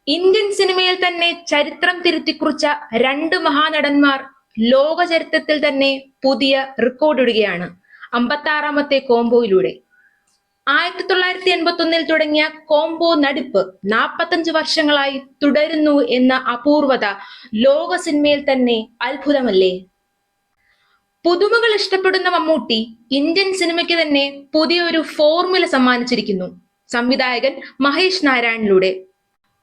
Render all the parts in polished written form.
Indian സിനിമയിൽ തന്നെ ചരിത്രം തിരുത്തിക്കുറിച്ച രണ്ട് മഹാനടന്മാർ ലോക ചരിത്രത്തിൽ തന്നെ പുതിയ റെക്കോർഡിടുകയാണ് 56-ാമത്തെ കോംബോയിലൂടെ. 1981 തുടങ്ങിയ കോംബോ നടിപ്പ് 45 വർഷങ്ങളായി തുടരുന്നു എന്ന അപൂർവത ലോക സിനിമയിൽ തന്നെ അത്ഭുതമല്ലേ? പുതുമകൾ ഇഷ്ടപ്പെടുന്ന മമ്മൂട്ടി ഇന്ത്യൻ സിനിമയ്ക്ക് തന്നെ പുതിയൊരു ഫോർമുല സമ്മാനിച്ചിരിക്കുന്നു സംവിധായകൻ മഹേഷ് നാരായണിലൂടെ.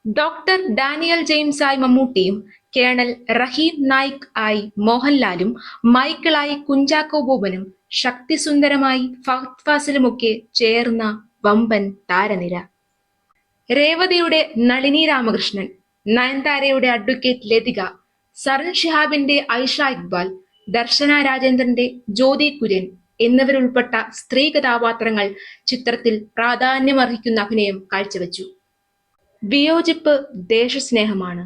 ഡോക്ടർ ഡാനിയൽ ജെയിംസ് ആയി മമ്മൂട്ടിയും കേണൽ റഹീം നായിക് ആയി മോഹൻലാലും മൈക്കിളായി കുഞ്ചാക്കോ ബോബനും ശക്തിസുന്ദരമായി ഫഹദ് ഫാസിലുമൊക്കെ ചേർന്ന വമ്പൻ താരനിര. രേവതിയുടെ നളിനി രാമകൃഷ്ണൻ, നയൻതാരയുടെ അഡ്വക്കേറ്റ് ലതിക, സരൺ ഷിഹാബിന്റെ ഐഷ ഇക്ബാൽ, ദർശന രാജേന്ദ്രന്റെ ജ്യോതി കുര്യൻ എന്നിവരുൾപ്പെട്ട സ്ത്രീ കഥാപാത്രങ്ങൾ ചിത്രത്തിൽ പ്രാധാന്യമർഹിക്കുന്ന അഭിനയം കാഴ്ചവെച്ചു. വിയോജിപ്പ് ദേശസ്നേഹമാണ്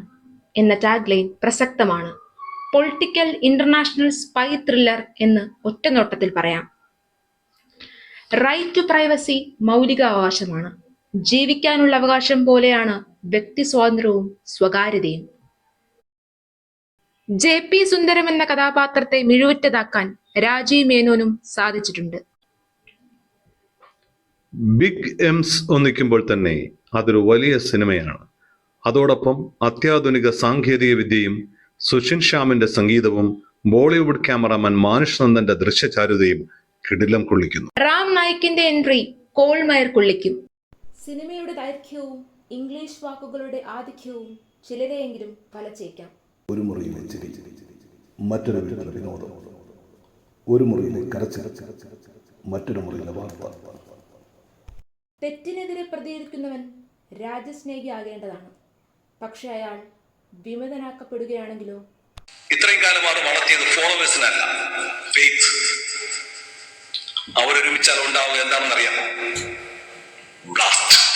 എന്ന ടാഗ്ലൈൻ പ്രസക്തമാണ്. പൊളിറ്റിക്കൽ ഇന്റർനാഷണൽ സ്പൈ ത്രില്ലർ എന്ന് ഒറ്റനോട്ടത്തിൽ പറയാം. റൈറ്റ് ടു പ്രൈവസി മൗലികാവകാശമാണ്. ജീവിക്കാനുള്ള അവകാശം പോലെയാണ് വ്യക്തി സ്വാതന്ത്ര്യവും സ്വകാര്യതയും. JP സുന്ദരം എന്ന കഥാപാത്രത്തെ മിഴുവുറ്റതാക്കാൻ രാജീവ് മേനോനും സാധിച്ചിട്ടുണ്ട്. ബിഗ് എംസ് ഒന്നിക്കുമ്പോൾ തന്നെ അതൊരു വലിയ സിനിമയാണ്. അതോടൊപ്പം അത്യാധുനിക സാങ്കേതിക വിദ്യയും സുഷിൻ ശ്യാമിന്റെ സംഗീതവും ബോളിവുഡ് ക്യാമറാമാൻ മാനുഷ് നന്ദന്റെ ദൃശ്യചാരുതയും കിടിലം കൊള്ളിക്കുന്നു. റാം നായിക്കിന്റെ എൻട്രി കോൾമയർ കൊള്ളിക്കും. സിനിമയുടെ ദൈർഘ്യവും ഇംഗ്ലീഷ് വാക്കുകളുടെ ആധിക്യവും ചിലരെയെങ്കിലും വലച്ചേക്കാം. ഒരു മുറിയിലെ ചിരി, മറ്റൊരു വീട്ടിലെ വിനോദം, ഒരു മുറിയിലെ കരച്ചിൽ, മറ്റൊരു മുറിയിലെ വാർത്ത. തെറ്റിനെതിരെ പ്രതികരിക്കുന്നവൻ രാജ്യസ്നേഹി ആകേണ്ടതാണ്. പക്ഷെ അയാൾ വിമതനാക്കപ്പെടുകയാണെങ്കിലോ? ഇത്രയും കാലം അത് വളർത്തിയത് ഫോളോവേഴ്സിനല്ല, ഫെയ്ത്ത്. അവരൊരുമിച്ചാൽ ഉണ്ടാവുക എന്താണെന്നറിയാമോ? ബ്ലാസ്റ്റ്.